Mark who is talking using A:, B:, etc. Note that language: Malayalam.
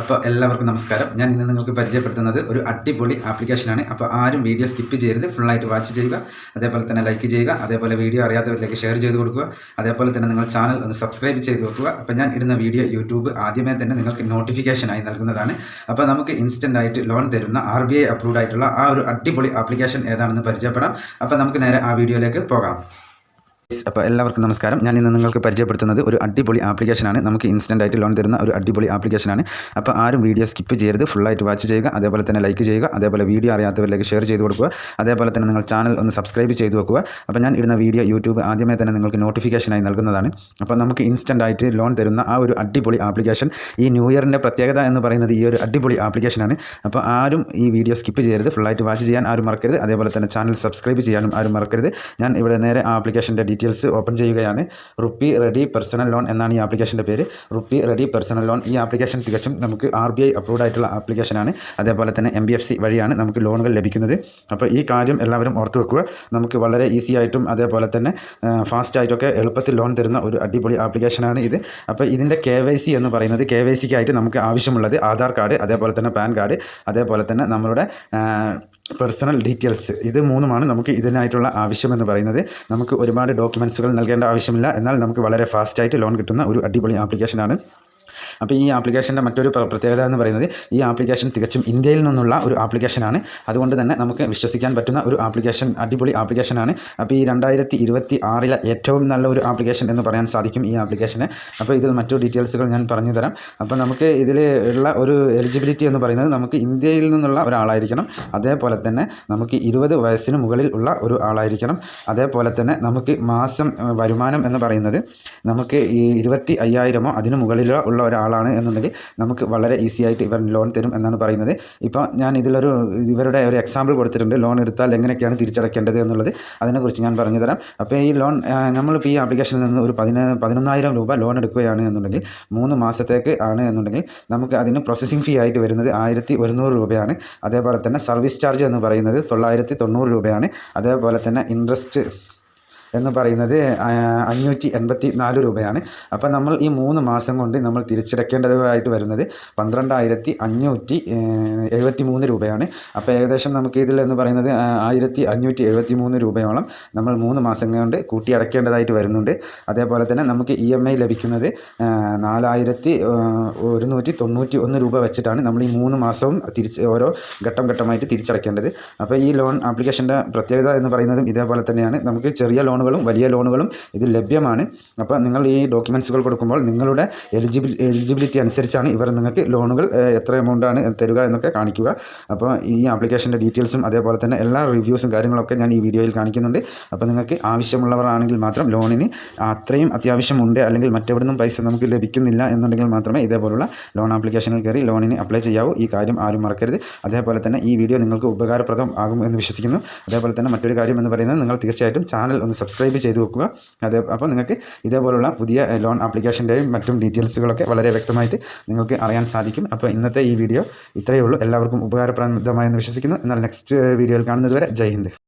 A: അപ്പോൾ എല്ലാവർക്കും നമസ്കാരം. ഞാൻ ഇന്ന് നിങ്ങൾക്ക് പരിചയപ്പെടുത്തുന്നത് ഒരു അടിപൊളി ആപ്ലിക്കേഷനാണ്. അപ്പോൾ ആരും വീഡിയോ സ്കിപ്പ് ചെയ്യരുത്, ഫുള്ളായിട്ട് വാച്ച് ചെയ്യുക. അതേപോലെ തന്നെ ലൈക്ക് ചെയ്യുക. അതേപോലെ വീഡിയോ അറിയാത്തവരിലേക്ക് ഷെയർ ചെയ്ത് കൊടുക്കുക. അതേപോലെ തന്നെ നിങ്ങൾ ചാനൽ ഒന്ന് സബ്സ്ക്രൈബ് ചെയ്ത് വെക്കുക. അപ്പോൾ ഞാൻ ഇടുന്ന വീഡിയോ യൂട്യൂബ് ആദ്യമേ തന്നെ നിങ്ങൾക്ക് നോട്ടിഫിക്കേഷനായി നൽകുന്നതാണ്. അപ്പോൾ നമുക്ക് ഇൻസ്റ്റൻ്റ് ആയിട്ട് ലോൺ തരുന്ന RBI അപ്രൂവ്ഡ് ആയിട്ടുള്ള ആ ഒരു അടിപൊളി ആപ്ലിക്കേഷൻ ഏതാണെന്ന് പരിചയപ്പെടാം. അപ്പോൾ നമുക്ക് നേരെ ആ വീഡിയോയിലേക്ക് പോകാം. അപ്പോൾ എല്ലാവർക്കും നമസ്കാരം. ഞാൻ ഇന്ന് നിങ്ങൾക്ക് പരിചയപ്പെടുത്തുന്നത് ഒരു അടിപൊളി ആപ്ലിക്കേഷനാണ്. നമുക്ക് ഇൻസ്റ്റൻ്റ് ആയിട്ട് ലോൺ തരുന്ന ഒരു അടിപൊളി ആപ്ലിക്കേഷനാണ്. അപ്പോൾ ആരും വീഡിയോ സ്കിപ്പ് ചെയ്യരുത്, ഫുള്ളായിട്ട് വാച്ച് ചെയ്യുക. അതേപോലെ തന്നെ ലൈക്ക് ചെയ്യുക. അതേപോലെ വീഡിയോ അറിയാത്തവരിലേക്ക് ഷെയർ ചെയ്ത് കൊടുക്കുക. അതേപോലെ തന്നെ നിങ്ങൾ ചാനൽ ഒന്ന് സബ്സ്ക്രൈബ് ചെയ്ത് വെക്കുക. അപ്പോൾ ഞാൻ ഇടുന്ന വീഡിയോ യൂട്യൂബ് ആദ്യമേ തന്നെ നിങ്ങൾക്ക് നോട്ടിഫിക്കേഷനായി നൽകുന്നതാണ്. അപ്പോൾ നമുക്ക് ഇൻസ്റ്റൻ്റ് ആയിട്ട് ലോൺ തരുന്ന ആ ഒരു അടിപൊളി ആപ്ലിക്കേഷൻ, ഈ ന്യൂ ഇയറിൻ്റെ പ്രത്യേകത എന്ന് പറയുന്നത് ഈ ഒരു അടിപൊളി ആപ്ലിക്കേഷനാണ്. അപ്പോൾ ആരും ഈ വീഡിയോ സ്കിപ്പ് ചെയ്യരുത്, ഫുള്ളായിട്ട് വാച്ച് ചെയ്യാൻ ആരും മറക്കരുത്. അതേപോലെ തന്നെ ചാനൽ സബ്സ്ക്രൈബ് ചെയ്യാനും ആരും മറക്കരുത്. ഞാൻ ഇവിടെ നേരെ ആ ആപ്ലിക്കേഷൻ്റെ ഡീറ്റെയിൽസ് ഓപ്പൺ ചെയ്യുകയാണ്. റുപ്പി റെഡി പേഴ്സണൽ ലോൺ എന്നാണ് ഈ ആപ്ലിക്കേഷൻ്റെ പേര്. Rupee ready personal loan. ഈ ആപ്ലിക്കേഷൻ തികച്ചും നമുക്ക് RBI അപ്രൂവ്ഡ് ആയിട്ടുള്ള ആപ്ലിക്കേഷനാണ്. അതേപോലെ തന്നെ MBFC വഴിയാണ് നമുക്ക് ലോണുകൾ ലഭിക്കുന്നത്. അപ്പോൾ ഈ കാര്യം എല്ലാവരും ഓർത്ത് വെക്കുക. നമുക്ക് വളരെ ഈസി ആയിട്ടും അതേപോലെ തന്നെ ഫാസ്റ്റ് ആയിട്ടൊക്കെ എളുപ്പത്തിൽ ലോൺ തരുന്ന ഒരു അടിപൊളി ആപ്ലിക്കേഷനാണ് ഇത്. അപ്പോൾ ഇതിൻ്റെ KYC എന്ന് പറയുന്നത്, KYCക്കായിട്ട് നമുക്ക് ആവശ്യമുള്ളത് ആധാർ കാർഡ്, അതേപോലെ തന്നെ പാൻ കാർഡ്, അതേപോലെ തന്നെ നമ്മളുടെ പേഴ്സണൽ ഡീറ്റെയിൽസ്, ഇത് മൂന്നുമാണ് നമുക്ക് ഇതിനായിട്ടുള്ള ആവശ്യമെന്ന് പറയുന്നത്. നമുക്ക് ഒരുപാട് ഡോക്യുമെൻറ്റ്സുകൾ നൽകേണ്ട ആവശ്യമില്ല. എന്നാൽ നമുക്ക് വളരെ ഫാസ്റ്റായിട്ട് ലോൺ കിട്ടുന്ന ഒരു അടിപൊളി ആപ്ലിക്കേഷനാണ്. അപ്പോൾ ഈ ആപ്ലിക്കേഷൻ്റെ മറ്റൊരു പ്രത്യേകത എന്ന് പറയുന്നത്, ഈ ആപ്ലിക്കേഷൻ തികച്ചും ഇന്ത്യയിൽ നിന്നുള്ള ഒരു ആപ്ലിക്കേഷനാണ്. അതുകൊണ്ട് തന്നെ നമുക്ക് വിശ്വസിക്കാൻ പറ്റുന്ന ഒരു ആപ്ലിക്കേഷൻ, അടിപൊളി ആപ്ലിക്കേഷനാണ്. അപ്പോൾ ഈ 2026 ഏറ്റവും നല്ല ഒരു ആപ്ലിക്കേഷൻ എന്ന് പറയാൻ സാധിക്കും ഈ ആപ്ലിക്കേഷനെ. അപ്പോൾ ഇതിൽ മറ്റു ഡീറ്റെയിൽസുകൾ ഞാൻ പറഞ്ഞു തരാം. അപ്പോൾ നമുക്ക് ഇതിൽ ഉള്ള ഒരു എലിജിബിലിറ്റി എന്ന് പറയുന്നത്, നമുക്ക് ഇന്ത്യയിൽ നിന്നുള്ള ഒരാളായിരിക്കണം. അതേപോലെ തന്നെ നമുക്ക് 20 വയസ്സിന് മുകളിൽ ഉള്ള ഒരു ആളായിരിക്കണം. അതേപോലെ തന്നെ നമുക്ക് മാസം വരുമാനം എന്ന് പറയുന്നത് നമുക്ക് ഈ 25,000 അതിന് മുകളിലോ ഉള്ള ഒരാളാണ് എന്നുണ്ടെങ്കിൽ നമുക്ക് വളരെ ഈസി ആയിട്ട് ഇവർ ലോൺ തരും എന്നാണ് പറയുന്നത്. ഇപ്പോൾ ഞാൻ ഇവരുടെ ഒരു എക്സാമ്പിൾ കൊടുത്തിട്ടുണ്ട്. ലോൺ എടുത്താൽ എങ്ങനെയൊക്കെയാണ് തിരിച്ചടയ്ക്കേണ്ടത് എന്നുള്ളത്, അതിനെക്കുറിച്ച് ഞാൻ പറഞ്ഞു തരാം. അപ്പോൾ ഈ ലോൺ നമ്മളിപ്പോൾ ഈ ആപ്ലിക്കേഷനിൽ നിന്ന് ഒരു 11,000 രൂപ ലോൺ എടുക്കുകയാണ് എന്നുണ്ടെങ്കിൽ 3 മാസത്തേക്ക് ആണ് എന്നുണ്ടെങ്കിൽ നമുക്ക് അതിന് പ്രോസസ്സിംഗ് ഫീ ആയിട്ട് വരുന്നത് 1,100 രൂപയാണ്. അതേപോലെ തന്നെ സർവീസ് ചാർജ് എന്ന് പറയുന്നത് 990 രൂപയാണ്. അതേപോലെ തന്നെ ഇൻട്രസ്റ്റ് എന്ന് പറയുന്നത് 584 രൂപയാണ്. അപ്പോൾ നമ്മൾ ഈ 3 മാസം കൊണ്ട് നമ്മൾ തിരിച്ചടയ്ക്കേണ്ടതായിട്ട് വരുന്നത് 12,573 രൂപയാണ്. അപ്പോൾ ഏകദേശം നമുക്ക് ഇതിൽ എന്ന് പറയുന്നത് 1,573 രൂപയോളം നമ്മൾ 3 മാസം കൊണ്ട് കൂട്ടി അടയ്ക്കേണ്ടതായിട്ട് വരുന്നുണ്ട്. അതേപോലെ തന്നെ നമുക്ക് EMI ലഭിക്കുന്നത് 4,191 രൂപ വെച്ചിട്ടാണ് നമ്മൾ ഈ 3 മാസവും ഓരോ ഘട്ടമായിട്ട് തിരിച്ചടയ്ക്കേണ്ടത്. അപ്പോൾ ഈ ലോൺ ആപ്ലിക്കേഷൻ്റെ പ്രത്യേകത എന്ന് പറയുന്നതും ഇതേപോലെ തന്നെയാണ്. നമുക്ക് ചെറിയ ലോണുകളും വലിയ ലോണുകളും ഇതിൽ ലഭ്യമാണ്. അപ്പോൾ നിങ്ങൾ ഈ ഡോക്യുമെൻറ്റ്സുകൾ കൊടുക്കുമ്പോൾ നിങ്ങളുടെ എലിജിബിലിറ്റി അനുസരിച്ചാണ് ഇവർ നിങ്ങൾക്ക് ലോണുകൾ എത്ര എമൗണ്ടാണ് തരിക എന്നൊക്കെ കാണിക്കുക. അപ്പോൾ ഈ ആപ്ലിക്കേഷൻ്റെ ഡീറ്റെയിൽസും അതേപോലെ തന്നെ എല്ലാ റിവ്യൂസും കാര്യങ്ങളൊക്കെ ഞാൻ ഈ വീഡിയോയിൽ കാണിക്കുന്നുണ്ട്. അപ്പോൾ നിങ്ങൾക്ക് ആവശ്യമുള്ളവരാണെങ്കിൽ മാത്രം, ലോണിന് അത്രയും അത്യാവശ്യമുണ്ട് അല്ലെങ്കിൽ മറ്റെവിടുന്നും പൈസ നമുക്ക് ലഭിക്കുന്നില്ല എന്നുണ്ടെങ്കിൽ മാത്രമേ ഇതേപോലുള്ള ലോൺ ആപ്ലിക്കേഷനിൽ കയറി ലോണിന് അപ്ലൈ ചെയ്യാവൂ. ഈ കാര്യം ആരും മറക്കരുത്. അതേപോലെ തന്നെ ഈ വീഡിയോ നിങ്ങൾക്ക് ഉപകാരപ്രദം ആകും എന്ന് വിശ്വസിക്കുന്നു. അതേപോലെ തന്നെ മറ്റൊരു കാര്യം എന്ന് പറയുന്നത്, നിങ്ങൾ തീർച്ചയായിട്ടും ചാനൽ ഒന്ന് സബ്സ്ക്രൈബ് ചെയ്ത് വെക്കുക. അപ്പോൾ നിങ്ങൾക്ക് ഇതേപോലുള്ള പുതിയ ലോൺ ആപ്ലിക്കേഷൻ്റെയും മറ്റും ഡീറ്റെയിൽസുകളൊക്കെ വളരെ വ്യക്തമായിട്ട് നിങ്ങൾക്ക് അറിയാൻ സാധിക്കും. അപ്പോൾ ഇന്നത്തെ ഈ വീഡിയോ ഇത്രയേ ഉള്ളൂ. എല്ലാവർക്കും ഉപകാരപ്രദമായെന്ന് വിശ്വസിക്കുന്നു. എന്നാൽ നെക്സ്റ്റ് വീഡിയോയിൽ കാണുന്നത് വരെ ജയ് ഹിന്ദ്.